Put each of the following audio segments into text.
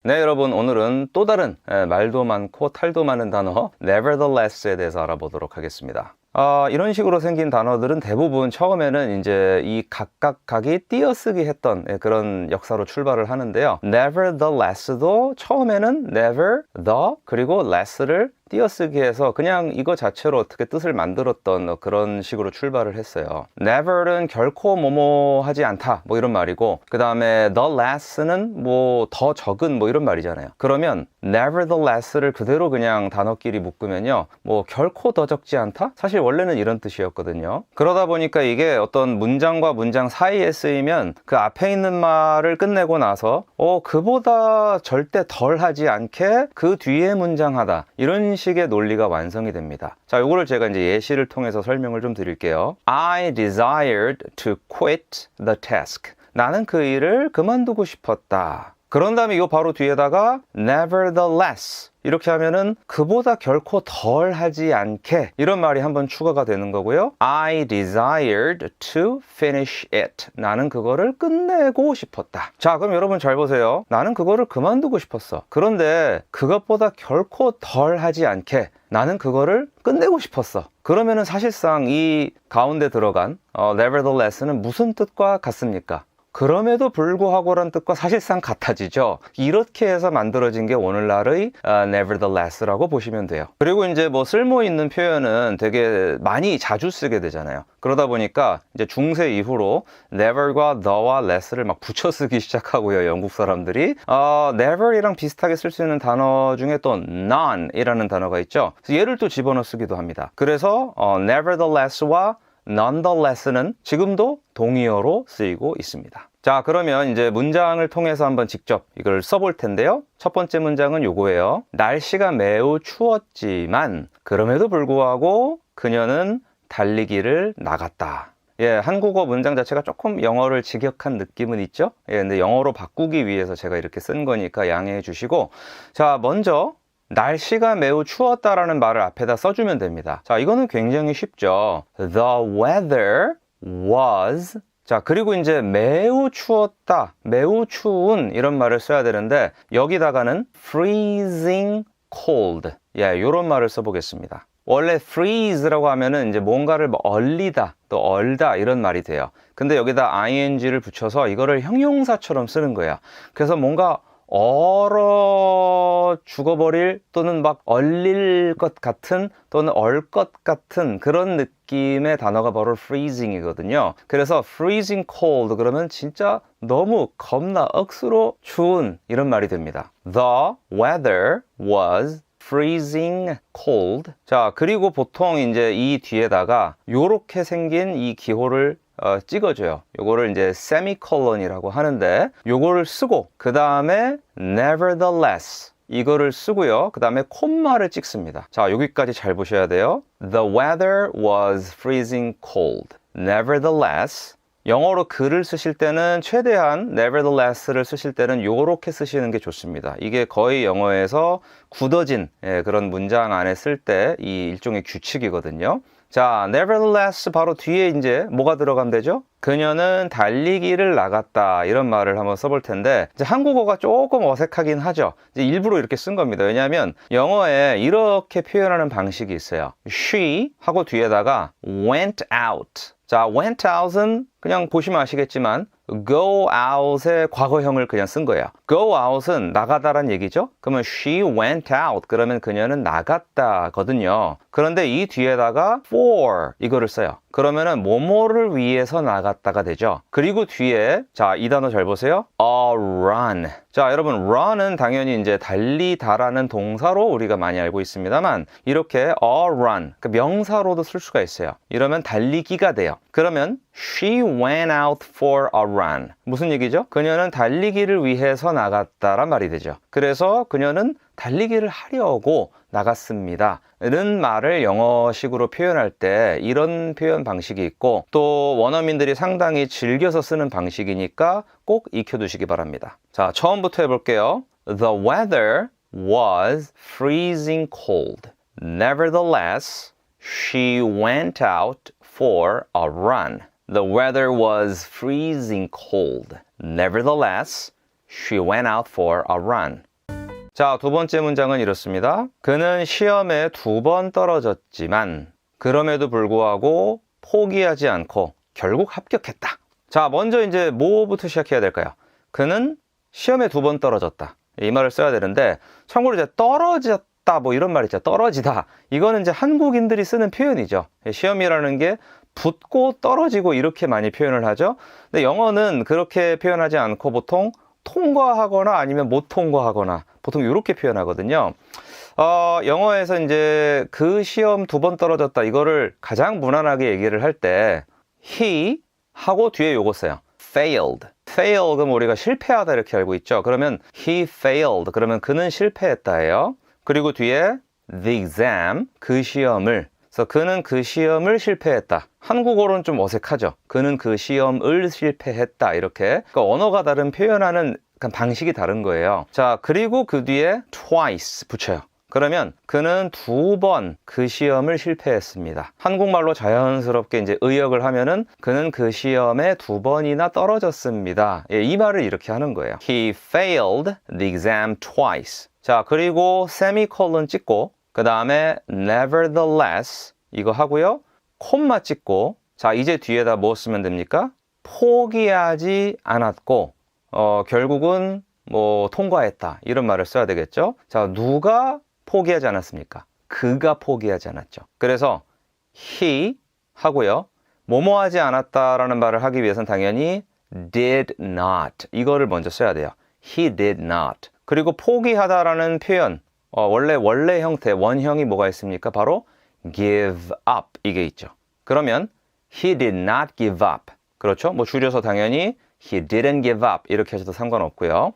네, 여러분, 오늘은 또 다른 말도 많고 탈도 많은 단어 nevertheless에 대해서 알아보도록 하겠습니다. 이런 식으로 생긴 단어들은 대부분 처음에는 이제 이 각각각이 띄어쓰기 했던 그런 역사로 출발을 하는데요. nevertheless도 처음에는 never, the, 그리고 less를 띄어쓰기 해서 그냥 이거 자체로 어떻게 뜻을 만들었던 그런 식으로 출발을 했어요. never는 결코 뭐뭐 하지 않다 뭐 이런 말이고, 그 다음에 the less는 뭐 더 적은 뭐 이런 말이잖아요. 그러면 nevertheless를 그대로 그냥 단어끼리 묶으면요, 뭐 결코 더 적지 않다? 사실 원래는 이런 뜻이었거든요. 그러다 보니까 이게 어떤 문장과 문장 사이에 쓰이면 그 앞에 있는 말을 끝내고 나서 그보다 절대 덜 하지 않게 그 뒤에 문장 하다, 이런 식의 논리가 완성이 됩니다. 자, 요거를 제가 이제 예시를 통해서 설명을 좀 드릴게요. I desired to quit the task. 나는 그 일을 그만두고 싶었다. 그런 다음에 이 바로 뒤에다가 nevertheless 이렇게 하면은 그보다 결코 덜 하지 않게, 이런 말이 한번 추가가 되는 거고요. I desired to finish it. 나는 그거를 끝내고 싶었다. 자, 그럼 여러분 잘 보세요. 나는 그거를 그만두고 싶었어. 그런데 그것보다 결코 덜 하지 않게 나는 그거를 끝내고 싶었어. 그러면은 사실상 이 가운데 들어간 nevertheless는 무슨 뜻과 같습니까? 그럼에도 불구하고란 뜻과 사실상 같아지죠. 이렇게 해서 만들어진 게 오늘날의 nevertheless라고 보시면 돼요. 그리고 이제 뭐 쓸모 있는 표현은 되게 많이 자주 쓰게 되잖아요. 그러다 보니까 이제 중세 이후로 never과 the와 less를 막 붙여 쓰기 시작하고요, 영국 사람들이. never이랑 비슷하게 쓸 수 있는 단어 중에 또 none이라는 단어가 있죠. 그래서 얘를 또 집어넣어 쓰기도 합니다. 그래서 nevertheless와 nonetheless는 지금도 동의어로 쓰이고 있습니다. 자, 그러면 이제 문장을 통해서 한번 직접 이걸 써볼 텐데요. 첫 번째 문장은 요거예요. 날씨가 매우 추웠지만 그럼에도 불구하고 그녀는 달리기를 나갔다. 예, 한국어 문장 자체가 조금 영어를 직역한 느낌은 있죠? 예, 근데 영어로 바꾸기 위해서 제가 이렇게 쓴 거니까 양해해 주시고, 자, 먼저 날씨가 매우 추웠다라는 말을 앞에다 써주면 됩니다. 자, 이거는 굉장히 쉽죠. The weather was, 자, 그리고 이제 매우 추웠다, 매우 추운 이런 말을 써야 되는데 여기다가는 freezing cold, 예, 요런 말을 써보겠습니다. 원래 freeze라고 하면은 이제 뭔가를 뭐 얼리다, 또 얼다 이런 말이 돼요. 근데 여기다 ing를 붙여서 이거를 형용사처럼 쓰는 거예요. 그래서 뭔가 얼어 죽어버릴, 또는 막 얼릴 것 같은, 또는 얼 것 같은 그런 느낌의 단어가 바로 freezing이거든요. 그래서 freezing cold 그러면 진짜 너무 겁나 억수로 추운 이런 말이 됩니다. The weather was freezing cold. 자, 그리고 보통 이제 이 뒤에다가 요렇게 생긴 이 기호를 찍어줘요. 요거를 이제 세미콜론이라고 하는데, 요거를 쓰고 그 다음에 nevertheless 이거를 쓰고요. 그 다음에 콤마를 찍습니다. 자, 여기까지 잘 보셔야 돼요. The weather was freezing cold. Nevertheless. 영어로 글을 쓰실 때는 최대한 nevertheless를 쓰실 때는 요렇게 쓰시는 게 좋습니다. 이게 거의 영어에서 굳어진 그런 문장 안에 쓸 때 이 일종의 규칙이거든요. 자, nevertheless 바로 뒤에 이제 뭐가 들어가면 되죠? 그녀는 달리기를 나갔다, 이런 말을 한번 써볼 텐데, 이제 한국어가 조금 어색하긴 하죠. 이제 일부러 이렇게 쓴 겁니다. 왜냐하면 영어에 이렇게 표현하는 방식이 있어요. She 하고 뒤에다가 went out. 자, went out은 그냥 보시면 아시겠지만 go out의 과거형을 그냥 쓴 거예요. go out은 나가다란 얘기죠. 그러면 she went out 그러면 그녀는 나갔다거든요. 그런데 이 뒤에다가 for 이거를 써요. 그러면은 뭐뭐를 위해서 나갔다가 되죠. 그리고 뒤에, 자, 이 단어 잘 보세요. a run. 자, 여러분, run은 당연히 이제 달리다라는 동사로 우리가 많이 알고 있습니다만, 이렇게 a run, 그 명사로도 쓸 수가 있어요. 이러면 달리기가 돼요. 그러면 she went out for a run. 무슨 얘기죠? 그녀는 달리기를 위해서 나갔다란 말이 되죠. 그래서 그녀는 달리기를 하려고 나갔습니다 는 말을 영어식으로 표현할 때 이런 표현 방식이 있고, 또 원어민들이 상당히 즐겨서 쓰는 방식이니까 꼭 익혀두시기 바랍니다. 자, 처음부터 해볼게요. The weather was freezing cold. Nevertheless, she went out for a run. The weather was freezing cold. Nevertheless, she went out for a run. 자, 두 번째 문장은 이렇습니다. 그는 시험에 2번 떨어졌지만 그럼에도 불구하고 포기하지 않고 결국 합격했다. 자, 먼저 이제 뭐부터 시작해야 될까요? 그는 시험에 2번 떨어졌다. 이 말을 써야 되는데, 참고로 이제 떨어졌다 뭐 이런 말 있죠. 떨어지다. 이거는 이제 한국인들이 쓰는 표현이죠. 시험이라는 게 붙고 떨어지고 이렇게 많이 표현을 하죠. 근데 영어는 그렇게 표현하지 않고 보통 통과하거나 아니면 못 통과하거나 보통 이렇게 표현하거든요. 영어에서 이제 그 시험 2번 떨어졌다. 이거를 가장 무난하게 얘기를 할 때 he 하고 뒤에 요거 써요. failed. fail 그럼 우리가 실패하다 이렇게 알고 있죠. 그러면 he failed. 그러면 그는 실패했다예요. 그리고 뒤에 the exam 그 시험을. 그래서 그는 그 시험을 실패했다. 한국어로는 좀 어색하죠. 그는 그 시험을 실패했다. 이렇게. 그러니까 언어가 다른 표현하는 방식이 다른 거예요. 자, 그리고 그 뒤에 twice 붙여요. 그러면 그는 2번 그 시험을 실패했습니다. 한국말로 자연스럽게 이제 의역을 하면은 그는 그 시험에 2번이나 떨어졌습니다. 예, 이 말을 이렇게 하는 거예요. He failed the exam twice. 자, 그리고 세미콜론 찍고 그 다음에 nevertheless 이거 하고요. 콤마 찍고 자, 이제 뒤에다 뭐 쓰면 됩니까? 포기하지 않았고 결국은 뭐 통과했다 이런 말을 써야 되겠죠. 자, 누가 포기하지 않았습니까? 그가 포기하지 않았죠. 그래서 he 하고요. 뭐뭐 하지 않았다라는 말을 하기 위해서는 당연히 did not 이거를 먼저 써야 돼요. He did not. 그리고 포기하다라는 표현 원래 형태 원형이 뭐가 있습니까? 바로 give up 이게 있죠. 그러면 he did not give up. 그렇죠? 뭐 줄여서 당연히 he didn't give up 이렇게 하셔도 상관없고요.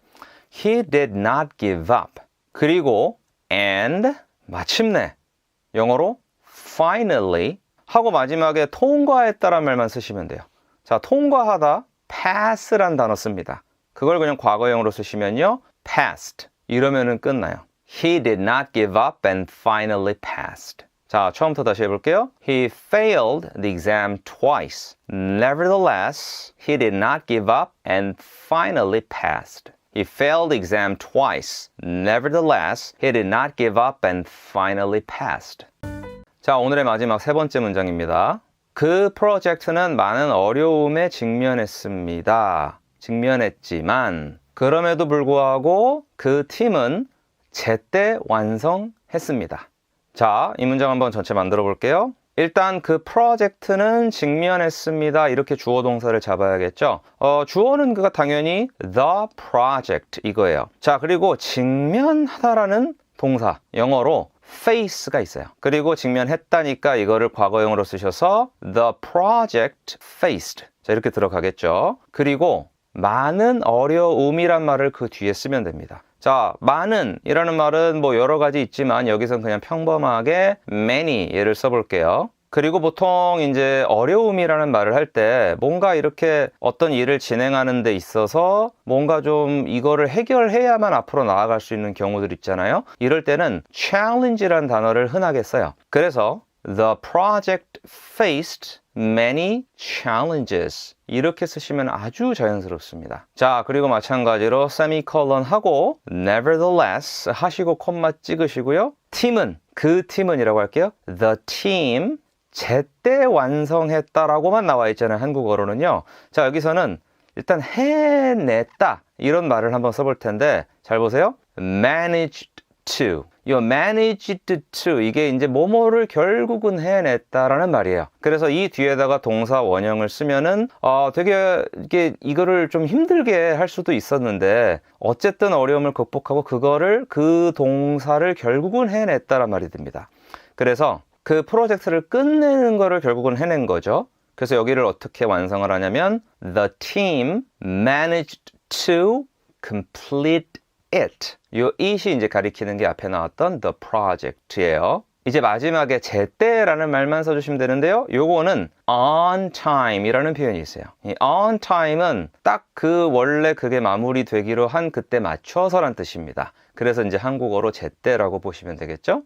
He did not give up. 그리고 and 마침내 영어로 finally 하고 마지막에 통과했다란 말만 쓰시면 돼요. 자, 통과하다 pass란 단어 씁니다. 그걸 그냥 과거형으로 쓰시면요. passed 이러면은 끝나요. He did not give up and finally passed. 자, 처음부터 다시 해볼게요. He failed the exam twice. Nevertheless, he did not give up and finally passed. He failed the exam twice. Nevertheless, he did not give up and finally passed. 자, 오늘의 마지막 세 번째 문장입니다. 그 프로젝트는 많은 어려움에 직면했지만 그럼에도 불구하고 그 팀은 제때 완성했습니다. 자, 이 문장 한번 전체 만들어 볼게요. 일단 그 프로젝트는 직면했습니다. 이렇게 주어 동사를 잡아야겠죠. 주어는 그가 당연히 the project 이거예요. 자, 그리고 직면하다라는 동사 영어로 face가 있어요. 그리고 직면했다니까 이거를 과거형으로 쓰셔서 the project faced. 자, 이렇게 들어가겠죠. 그리고 많은 어려움이란 말을 그 뒤에 쓰면 됩니다. 자, 많은 이라는 말은 뭐 여러 가지 있지만 여기서는 그냥 평범하게 many 얘를 써볼게요. 그리고 보통 이제 어려움이라는 말을 할 때 뭔가 이렇게 어떤 일을 진행하는 데 있어서 뭔가 좀 이거를 해결해야만 앞으로 나아갈 수 있는 경우들 있잖아요. 이럴 때는 challenge라는 단어를 흔하게 써요. 그래서 the project faced many challenges 이렇게 쓰시면 아주 자연스럽습니다. 자, 그리고 마찬가지로 세미콜론 하고 nevertheless 하시고 콤마 찍으시고요. 팀은 그 팀은이라고 할게요. The team 제때 완성했다라고만 나와 있잖아요. 한국어로는요. 자, 여기서는 일단 해냈다 이런 말을 한번 써볼 텐데 잘 보세요. managed to 이 managed to 이게 이제 뭐뭐를 결국은 해냈다라는 말이에요. 그래서 이 뒤에다가 동사 원형을 쓰면은 되게 이거를 좀 힘들게 할 수도 있었는데 어쨌든 어려움을 극복하고 그 동사를 결국은 해냈다란 말이 됩니다. 그래서 그 프로젝트를 끝내는 거를 결국은 해낸 거죠. 그래서 여기를 어떻게 완성을 하냐면 the team managed to complete it. 요 it이 이제 가리키는 게 앞에 나왔던 the project예요. 이제 마지막에 제때라는 말만 써주시면 되는데요. 요거는 on time 이라는 표현이 있어요. 이 on time은 딱 원래 그게 마무리되기로 한 그때 맞춰서란 뜻입니다. 그래서 이제 한국어로 제때라고 보시면 되겠죠.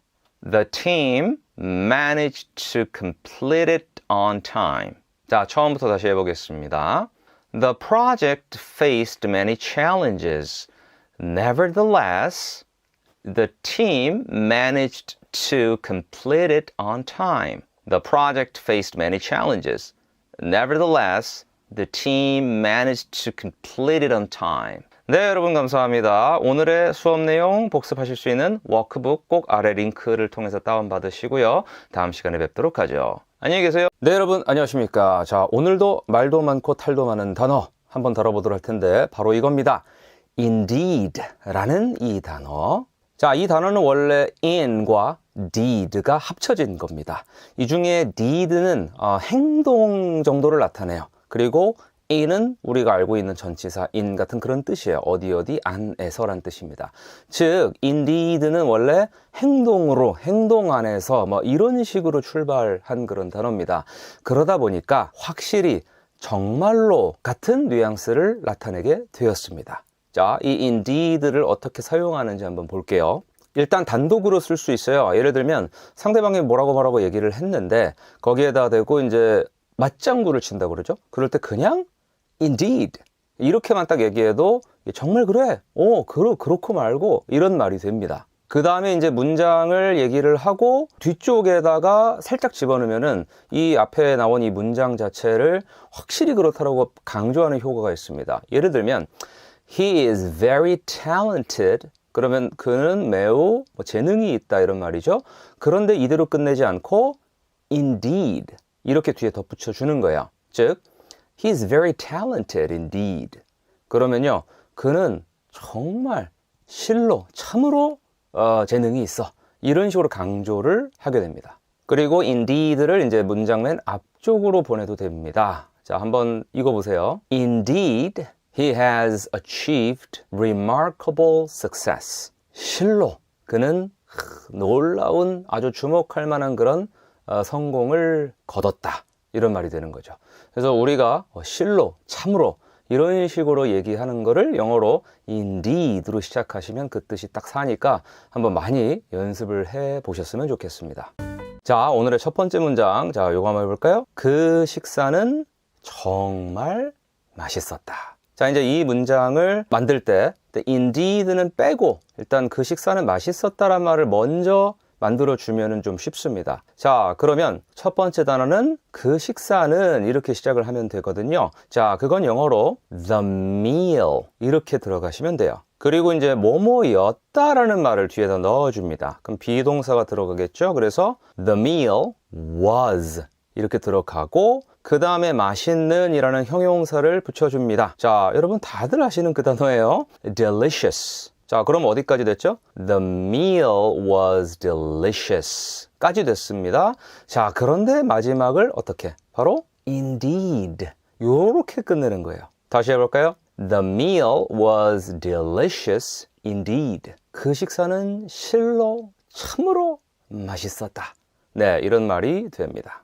The team managed to complete it on time. 자, 처음부터 다시 해보겠습니다. The project faced many challenges. Nevertheless, the team managed to complete it on time. The project faced many challenges. Nevertheless, the team managed to complete it on time. 네, 여러분 감사합니다. 오늘의 수업 내용 복습하실 수 있는 워크북 꼭 아래 링크를 통해서 다운받으시고요. 다음 시간에 뵙도록 하죠. 안녕히 계세요. 네, 여러분 안녕하십니까. 자, 오늘도 말도 많고 탈도 많은 단어 한번 다뤄보도록 할 텐데 바로 이겁니다. Indeed 라는 이 단어. 자, 이 단어는 원래 in과 deed가 합쳐진 겁니다. 이 중에 deed는 행동 정도를 나타내요. 그리고 in은 우리가 알고 있는 전치사 in 같은 그런 뜻이에요. 어디 안에서란 뜻입니다. 즉 indeed는 원래 행동으로, 행동 안에서 뭐 이런 식으로 출발한 그런 단어입니다. 그러다 보니까 확실히 정말로 같은 뉘앙스를 나타내게 되었습니다. 자, 이 indeed를 어떻게 사용하는지 한번 볼게요. 일단 단독으로 쓸 수 있어요. 예를 들면 상대방이 뭐라고 얘기를 했는데 거기에다 대고 이제 맞장구를 친다고 그러죠. 그럴 때 그냥 indeed 이렇게만 딱 얘기해도 정말 그래, 그렇고 말고 이런 말이 됩니다. 그 다음에 이제 문장을 얘기를 하고 뒤쪽에다가 살짝 집어넣으면은 이 앞에 나온 이 문장 자체를 확실히 그렇다고 강조하는 효과가 있습니다. 예를 들면 He is very talented. 그러면 그는 매우 재능이 있다 이런 말이죠. 그런데 이대로 끝내지 않고 indeed 이렇게 뒤에 덧붙여 주는 거예요. 즉 He is very talented indeed. 그러면요, 그는 정말 실로 참으로 재능이 있어. 이런 식으로 강조를 하게 됩니다. 그리고 indeed를 이제 문장 맨 앞쪽으로 보내도 됩니다. 자, 한번 읽어보세요. Indeed, he has achieved remarkable success. 실로 그는 놀라운 아주 주목할 만한 그런 성공을 거뒀다. 이런 말이 되는 거죠. 그래서 우리가 실로, 참으로 이런 식으로 얘기하는 거를 영어로 indeed로 시작하시면 그 뜻이 딱 사니까 한번 많이 연습을 해 보셨으면 좋겠습니다. 자, 오늘의 첫 번째 문장. 자, 요거 한번 해볼까요? 그 식사는 정말 맛있었다. 자, 이제 이 문장을 만들 때 indeed는 빼고 일단 그 식사는 맛있었다란 말을 먼저 만들어주면 좀 쉽습니다. 자, 그러면 첫 번째 단어는 그 식사는 이렇게 시작을 하면 되거든요. 자, 그건 영어로 the meal 이렇게 들어가시면 돼요. 그리고 이제 뭐뭐였다라는 말을 뒤에다 넣어줍니다. 그럼 비동사가 들어가겠죠. 그래서 the meal was 이렇게 들어가고 그 다음에 맛있는 이라는 형용사를 붙여줍니다. 자, 여러분 다들 아시는 그 단어예요. delicious. 자, 그럼 어디까지 됐죠? The meal was delicious 까지 됐습니다. 자, 그런데 마지막을 어떻게? 바로 indeed 요렇게 끝내는 거예요. 다시 해볼까요? The meal was delicious indeed. 그 식사는 실로 참으로 맛있었다. 네, 이런 말이 됩니다.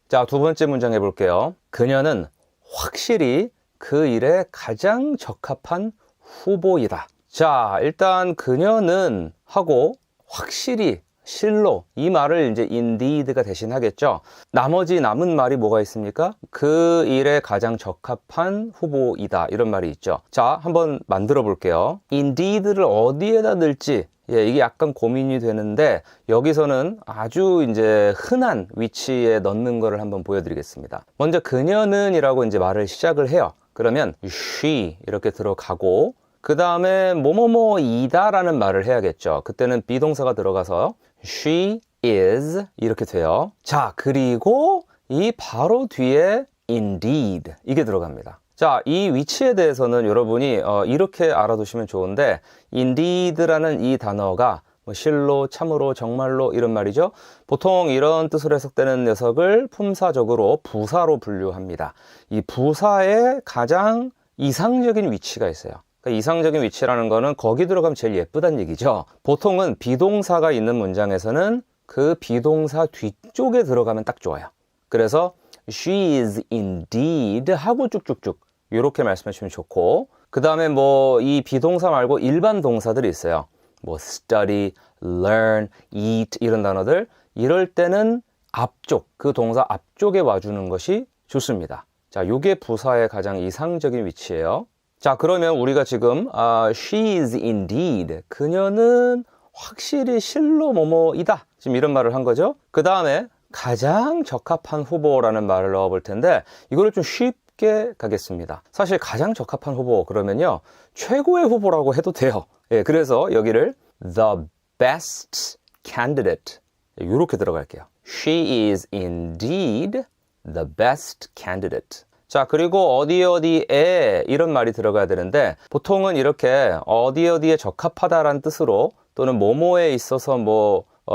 자, 두 번째 문장 해볼게요. 그녀는 확실히 그 일에 가장 적합한 후보이다. 자, 일단 그녀는 하고 확실히 실로 이 말을 이제 indeed가 대신하겠죠. 나머지 남은 말이 뭐가 있습니까? 그 일에 가장 적합한 후보이다 이런 말이 있죠. 자, 한번 만들어 볼게요. indeed를 어디에다 넣을지 이게 약간 고민이 되는데 여기서는 아주 이제 흔한 위치에 넣는 거를 한번 보여드리겠습니다. 먼저 그녀는 이라고 이제 말을 시작을 해요. 그러면 she 이렇게 들어가고 그 다음에 뭐뭐뭐이다 라는 말을 해야겠죠. 그때는 비동사가 들어가서 she is 이렇게 돼요. 자, 그리고 이 바로 뒤에 indeed 이게 들어갑니다. 자, 이 위치에 대해서는 여러분이 이렇게 알아두시면 좋은데 indeed라는 이 단어가 실로, 참으로, 정말로 이런 말이죠. 보통 이런 뜻으로 해석되는 녀석을 품사적으로 부사로 분류합니다. 이 부사의 가장 이상적인 위치가 있어요. 그러니까 이상적인 위치라는 거는 거기 들어가면 제일 예쁘다는 얘기죠. 보통은 비동사가 있는 문장에서는 그 비동사 뒤쪽에 들어가면 딱 좋아요. 그래서 she is indeed 하고 쭉쭉쭉 이렇게 말씀해 주시면 좋고, 그 다음에 뭐 이 비동사 말고 일반 동사들이 있어요. 뭐 study, learn, eat 이런 단어들, 이럴 때는 앞쪽, 그 동사 앞쪽에 와주는 것이 좋습니다. 자, 요게 부사의 가장 이상적인 위치예요. 자, 그러면 우리가 지금 she is indeed, 그녀는 확실히 실로 뭐뭐이다. 지금 이런 말을 한 거죠. 그 다음에 가장 적합한 후보라는 말을 넣어 볼 텐데 이거를 좀 쉽게 가겠습니다. 사실 가장 적합한 후보 그러면요. 최고의 후보라고 해도 돼요. 예, 그래서 여기를 the best candidate 이렇게 들어갈게요. She is indeed the best candidate. 자, 그리고 어디에 이런 말이 들어가야 되는데 보통은 이렇게 어디에 적합하다라는 뜻으로 또는 뭐뭐에 있어서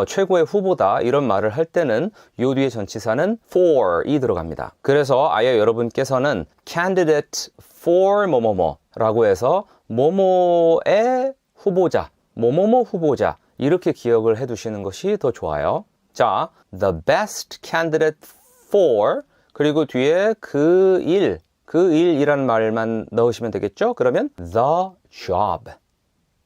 최고의 후보다 이런 말을 할 때는 요 뒤에 전치사는 for이 들어갑니다. 그래서 아예 여러분께서는 candidate for 뭐뭐뭐라고 해서 뭐뭐의 후보자, 뭐뭐뭐 후보자 이렇게 기억을 해 두시는 것이 더 좋아요. 자, the best candidate for 그리고 뒤에 그 일이라는 말만 넣으시면 되겠죠? 그러면 the job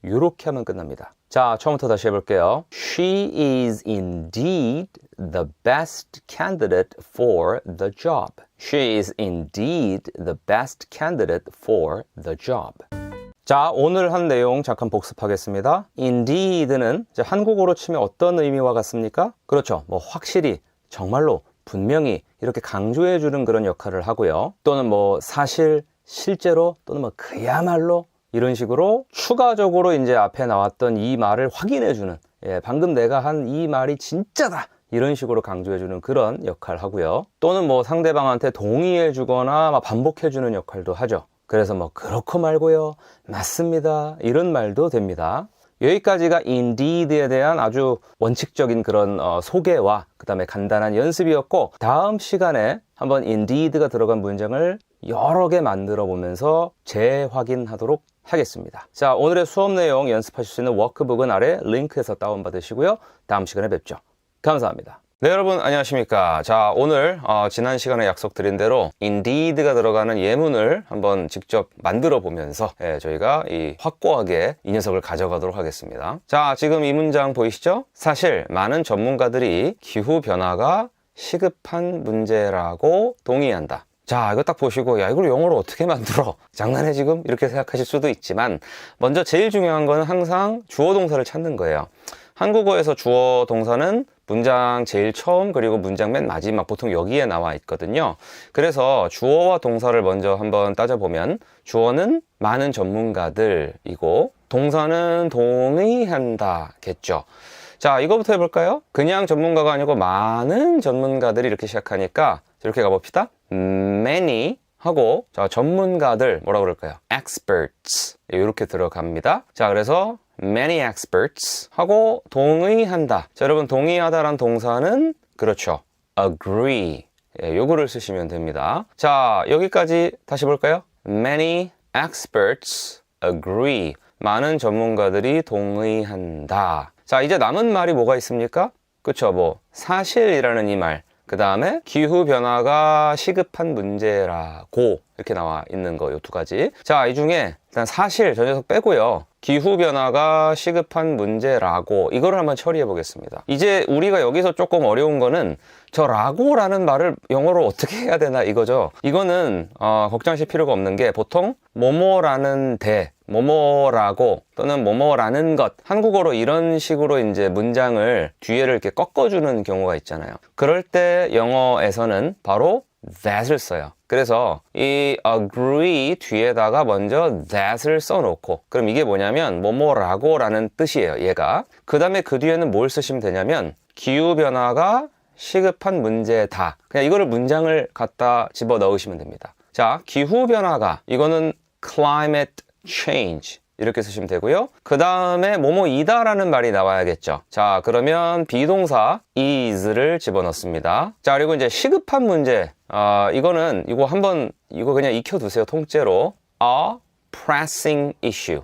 이렇게 하면 끝납니다. 자, 처음부터 다시 해볼게요. She is indeed the best candidate for the job. She is indeed the best candidate for the job. 자, 오늘 한 내용 잠깐 복습하겠습니다. indeed는 이제 한국어로 치면 어떤 의미와 같습니까? 그렇죠. 확실히, 정말로, 분명히 이렇게 강조해 주는 그런 역할을 하고요. 또는 사실, 실제로 또는 그야말로 이런 식으로 추가적으로 이제 앞에 나왔던 이 말을 확인해 주는 방금 내가 한 이 말이 진짜다 이런 식으로 강조해 주는 그런 역할을 하고요. 또는 상대방한테 동의해 주거나 반복해 주는 역할도 하죠. 그래서 그렇고 말고요, 맞습니다 이런 말도 됩니다. 여기까지가 indeed에 대한 아주 원칙적인 그런 소개와 그 다음에 간단한 연습이었고 다음 시간에 한번 indeed가 들어간 문장을 여러 개 만들어 보면서 재확인하도록 하겠습니다. 자, 오늘의 수업 내용 연습하실 수 있는 워크북은 아래 링크에서 다운받으시고요. 다음 시간에 뵙죠. 감사합니다. 네, 여러분 안녕하십니까. 자, 오늘 지난 시간에 약속드린 대로 indeed가 들어가는 예문을 한번 직접 만들어 보면서 저희가 확고하게 이 녀석을 가져가도록 하겠습니다. 자, 지금 이 문장 보이시죠? 사실 많은 전문가들이 기후변화가 시급한 문제라고 동의한다. 자, 이거 딱 보시고 야, 이걸 영어로 어떻게 만들어? 장난해 지금? 이렇게 생각하실 수도 있지만 먼저 제일 중요한 거는 항상 주어 동사를 찾는 거예요. 한국어에서 주어 동사는 문장 제일 처음 그리고 문장 맨 마지막 보통 여기에 나와 있거든요. 그래서 주어와 동사를 먼저 한번 따져보면 주어는 많은 전문가들이고 동사는 동의한다 겠죠. 자, 이거부터 해볼까요? 그냥 전문가가 아니고 많은 전문가들이 이렇게 시작하니까 이렇게 가봅시다. many 하고 자, 전문가들 뭐라 그럴까요? experts 이렇게 들어갑니다. 자, 그래서 many experts 하고 동의한다. 자, 여러분 동의하다란 동사는 그렇죠. agree 요거를 쓰시면 됩니다. 자, 여기까지 다시 볼까요? many experts agree 많은 전문가들이 동의한다. 자, 이제 남은 말이 뭐가 있습니까? 그쵸, 사실이라는 이 말. 그 다음에 기후변화가 시급한 문제라고 이렇게 나와 있는 거, 요 두 가지. 자, 이 중에 일단 사실 저 녀석 빼고요. 기후변화가 시급한 문제라고 이거를 한번 처리해 보겠습니다. 이제 우리가 여기서 조금 어려운 거는 저 라고라는 말을 영어로 어떻게 해야 되나 이거죠. 이거는 걱정하실 필요가 없는 게 보통 뭐뭐라는 뭐뭐라고 또는 뭐뭐라는 것 한국어로 이런 식으로 이제 문장을 뒤에를 이렇게 꺾어주는 경우가 있잖아요. 그럴 때 영어에서는 바로 that을 써요. 그래서 이 agree 뒤에다가 먼저 that을 써놓고 그럼 이게 뭐냐면 뭐뭐라고 라는 뜻이에요. 얘가 그 다음에 그 뒤에는 뭘 쓰시면 되냐면 기후변화가 시급한 문제다. 그냥 이거를 문장을 갖다 집어 넣으시면 됩니다. 자, 기후변화가 이거는 climate change 이렇게 쓰시면 되고요. 그 다음에 뭐뭐이다 라는 말이 나와야겠죠. 자, 그러면 비동사 is를 집어넣습니다. 자, 그리고 이제 시급한 문제 이거는 이거 그냥 익혀두세요. 통째로 a pressing issue.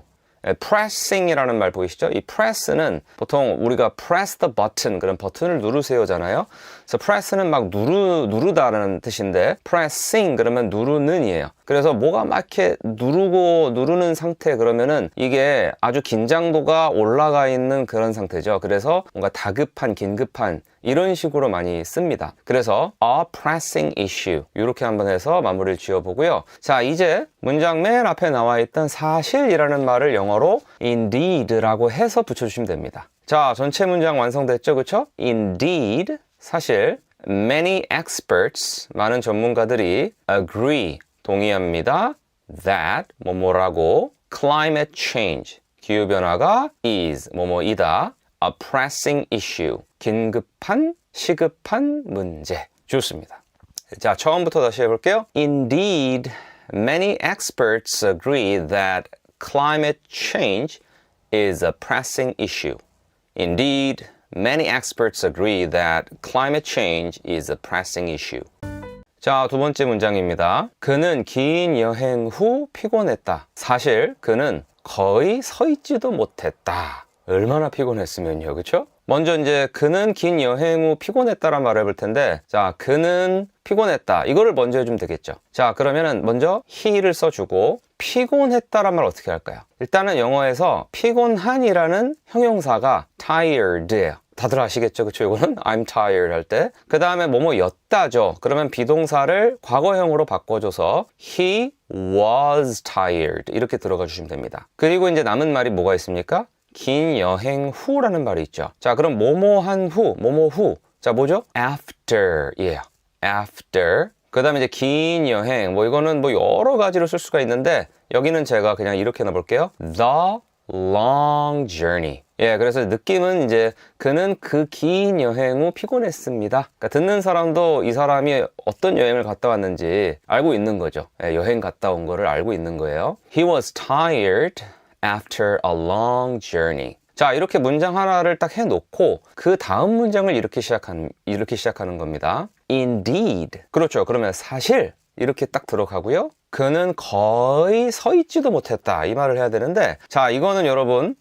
pressing이라는 말 보이시죠? 이 press는 보통 우리가 press the button 그런 버튼을 누르세요잖아요. 그래서 press는 막 누르다라는 뜻인데 pressing 그러면 누르는이에요. 그래서 뭐가 막 이렇게 누르는 상태 그러면은 이게 아주 긴장도가 올라가 있는 그런 상태죠. 그래서 뭔가 다급한, 긴급한 이런 식으로 많이 씁니다. 그래서 a pressing issue 이렇게 한번 해서 마무리를 지어보고요. 자, 이제 문장 맨 앞에 나와 있던 사실이라는 말을 영어로 indeed라고 해서 붙여주시면 됩니다. 자, 전체 문장 완성됐죠? 그쵸? Indeed, 사실 many experts, 많은 전문가들이 agree, 동의합니다. That, 뭐뭐라고 climate change, 기후변화가 is, 뭐뭐이다. A pressing issue, 긴급한, 시급한 문제. 좋습니다. 자, 처음부터 다시 해볼게요. Indeed, many experts agree that climate change is a pressing issue. Indeed, many experts agree that climate change is a pressing issue. 자, 두 번째 문장입니다. 그는 긴 여행 후 피곤했다. 사실 그는 거의 서 있지도 못했다. 얼마나 피곤했으면요, 그쵸? 먼저 이제 그는 긴 여행 후 피곤했다란 말을 해볼 텐데, 자, 그는 피곤했다. 이거를 먼저 해주면 되겠죠. 자, 그러면은 먼저 he를 써주고 피곤했다란 말 어떻게 할까요? 일단은 영어에서 피곤한이라는 형용사가 tired예요. 다들 아시겠죠? 그쵸? 이거는 I'm tired 할 때. 그 다음에 뭐뭐였다죠. 그러면 비동사를 과거형으로 바꿔줘서 he was tired 이렇게 들어가 주시면 됩니다. 그리고 이제 남은 말이 뭐가 있습니까? 긴 여행 후라는 말이 있죠. 자, 그럼 뭐뭐한 후, 뭐뭐 후. 자, 뭐죠? after예요. after. 그 다음에 이제 긴 여행. 뭐 이거는 뭐 여러 가지로 쓸 수가 있는데 여기는 제가 그냥 이렇게 넣어볼게요. The long journey. 예, 그래서 느낌은 이제 그는 그 긴 여행 후 피곤했습니다. 그러니까 듣는 사람도 이 사람이 어떤 여행을 갔다 왔는지 알고 있는 거죠. 예, 여행 갔다 온 거를 알고 있는 거예요. He was tired after a long journey. 자, 이렇게 문장 하나를 딱 해놓고 그 다음 문장을 이렇게 시작하는 겁니다. Indeed. 그렇죠. 그러면 사실 이렇게 딱 들어가고요. 그는 거의 서 있지도 못했다. 이 말을 해야 되는데, 자, 이거는 여러분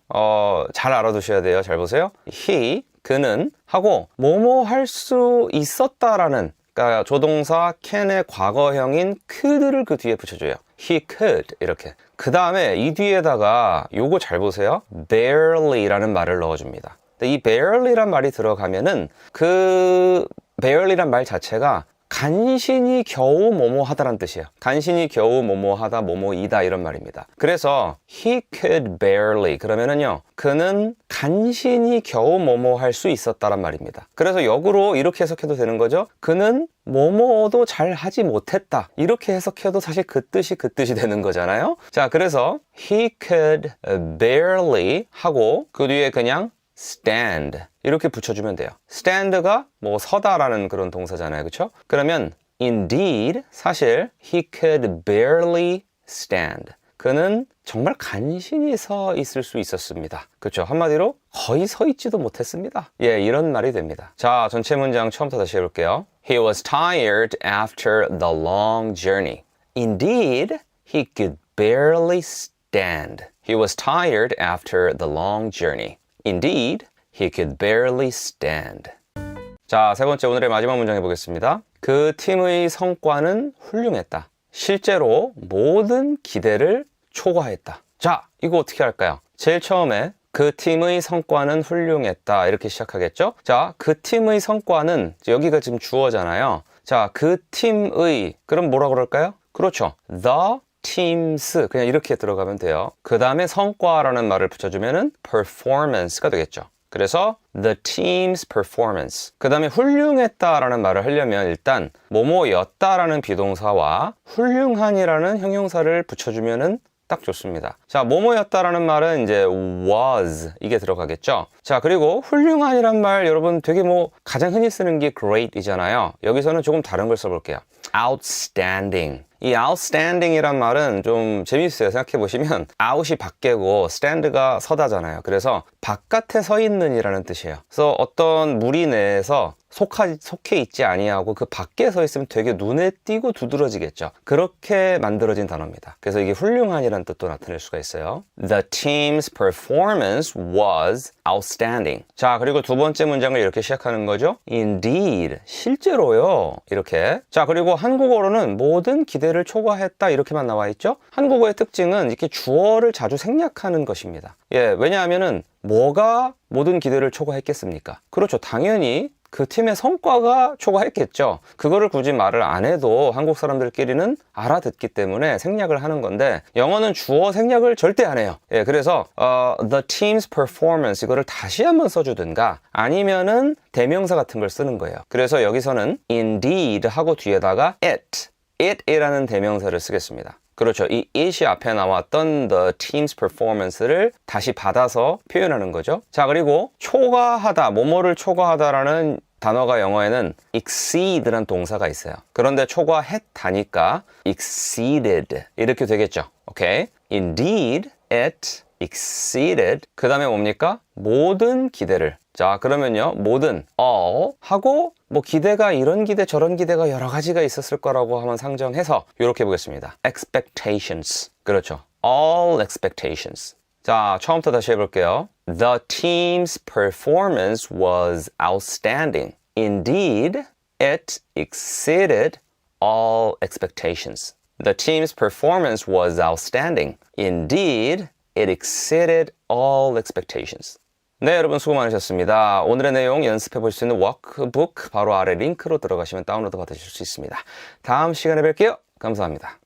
잘 알아두셔야 돼요. 잘 보세요. He, 그는 하고 뭐뭐 할 수 있었다라는, 그러니까 조동사 can의 과거형인 could를 그 뒤에 붙여줘요. He could 이렇게. 그 다음에 이 뒤에다가 요거 잘 보세요. barely라는 말을 넣어줍니다. 근데 이 barely란 말이 들어가면은 그 barely란 말 자체가 간신히 겨우 뭐뭐하다라는 뜻이에요. 간신히 겨우 뭐뭐하다, 뭐뭐이다 이런 말입니다. 그래서 he could barely 그러면은요, 그는 간신히 겨우 뭐뭐할 수 있었다란 말입니다. 그래서 역으로 이렇게 해석해도 되는 거죠. 그는 뭐뭐도 잘 하지 못했다. 이렇게 해석해도 사실 그 뜻이 되는 거잖아요. 자, 그래서 he could barely 하고 그 뒤에 그냥 stand 이렇게 붙여주면 돼요. stand가 뭐 서다라는 그런 동사잖아요. 그렇죠? 그러면 indeed 사실 he could barely stand. 그는 정말 간신히 서 있을 수 있었습니다. 그렇죠? 한마디로 거의 서 있지도 못했습니다. 예, 이런 말이 됩니다. 자, 전체 문장 처음부터 다시 해볼게요. He was tired after the long journey. Indeed, he could barely stand. He was tired after the long journey. Indeed, he could barely stand. 자, 세 번째 오늘의 마지막 문장 해보겠습니다. 그 팀의 성과는 훌륭했다. 실제로 모든 기대를 초과했다. 자, 이거 어떻게 할까요? 제일 처음에 그 팀의 성과는 훌륭했다 이렇게 시작하겠죠? 자, 그 팀의 성과는 여기가 지금 주어잖아요. 자, 그 팀의 그럼 뭐라 그럴까요? 그렇죠. The teams 그냥 이렇게 들어가면 돼요. 그 다음에 성과라는 말을 붙여주면은 performance가 되겠죠. 그래서 the team's performance. 그 다음에 훌륭했다라는 말을 하려면 일단 뭐뭐였다라는 비동사와 훌륭한이라는 형용사를 붙여주면은 딱 좋습니다. 자, 뭐뭐였다라는 말은 이제 was 이게 들어가겠죠. 자, 그리고 훌륭한이란 말 여러분 되게 뭐 가장 흔히 쓰는 게 great이잖아요. 여기서는 조금 다른 걸 써볼게요. outstanding. 이 outstanding이란 말은 좀 재밌어요. 생각해보시면 out이 밖이고 stand가 서다잖아요. 그래서 바깥에 서 있는 이라는 뜻이에요. 그래서 어떤 무리 내에서 속해 있지 아니하고 그 밖에 서 있으면 되게 눈에 띄고 두드러지겠죠. 그렇게 만들어진 단어입니다. 그래서 이게 훌륭한이라는 뜻도 나타낼 수가 있어요. The team's performance was outstanding. 자, 그리고 두 번째 문장을 이렇게 시작하는 거죠. Indeed. 실제로요. 이렇게. 자, 그리고 한국어로는 모든 기대를 초과했다 이렇게만 나와 있죠. 한국어의 특징은 이렇게 주어를 자주 생략하는 것입니다. 예, 왜냐하면은 뭐가 모든 기대를 초과했겠습니까? 그렇죠. 당연히 그 팀의 성과가 초과했겠죠. 그거를 굳이 말을 안 해도 한국 사람들끼리는 알아듣기 때문에 생략을 하는 건데 영어는 주어 생략을 절대 안 해요. 예, 그래서 the team's performance 이거를 다시 한번 써주든가 아니면은 대명사 같은 걸 쓰는 거예요. 그래서 여기서는 indeed 하고 뒤에다가 it이라는 대명사를 쓰겠습니다. 그렇죠. 이 it이 앞에 나왔던 the team's performance를 다시 받아서 표현하는 거죠. 자, 그리고 초과하다, 뭐뭐를 초과하다라는 단어가 영어에는 exceed라는 동사가 있어요. 그런데 초과했다니까 exceeded 이렇게 되겠죠. 오케이. Indeed, it exceeded. 그 다음에 뭡니까? 모든 기대를. 자, 그러면요. 모든 all 하고 뭐 기대가 이런 기대 저런 기대가 여러 가지가 있었을 거라고 한번 상정해서 이렇게 보겠습니다. expectations. 그렇죠. all expectations. 자, 처음부터 다시 해볼게요. The team's performance was outstanding. Indeed, it exceeded all expectations. The team's performance was outstanding. Indeed, it exceeded all expectations. 네, 여러분 수고 많으셨습니다. 오늘의 내용 연습해 볼 수 있는 워크북 바로 아래 링크로 들어가시면 다운로드 받으실 수 있습니다. 다음 시간에 뵐게요. 감사합니다.